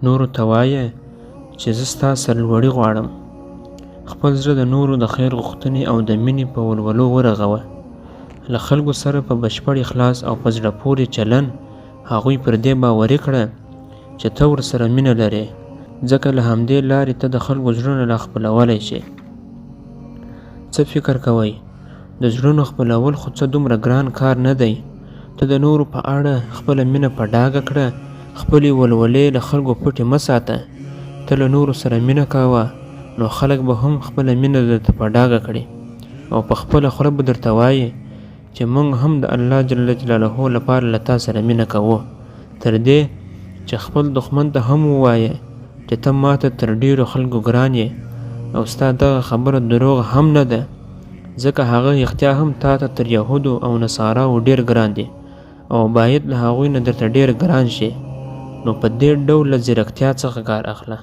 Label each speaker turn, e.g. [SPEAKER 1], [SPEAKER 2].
[SPEAKER 1] نورو ته وایه چې زه ستا سرلوړي غواړم. خپل زړه د نورو د خیر غوښتنې او د مینې په ولولو ورغوه. له خلکو سره په بشپړ اخلاص او په زړه پورې چلند هغوی پر دې باوري کړه چې ته ورسره مینه لرې، ځکه له همدې لارې ته د خلکو زړونه لا خپلولی شي. څه فکر کوئ؟ د زړونو خپلول خو څه دومره ګران کار نه دی. ته د نورو په اړه خپله مینه په ډاګه کړه، خپلې ولولې له خلکو پټې مه ساته. ته له نورو سره مینه کوه نو خلک به هم خپله مینه درته په ډاګه کړي او په خپله خوله به درته وایي چې موږ هم د الله جل جلاله لپاره له تا سره مینه کوو، تر دې چې خپل دښمن ته هم ووایه چې ته ماته تر ډیرو خلکو ګران یې او ستا دغه خبره دروغ هم نه ده، ځکه هغه اختیا هم تا ته تر یهودو او نصاراو ډیر ګران دي او باید له هغوی نه درته ډیر ګران شي. نو په دې ډول له ځیرکتیا څخه کار اخله.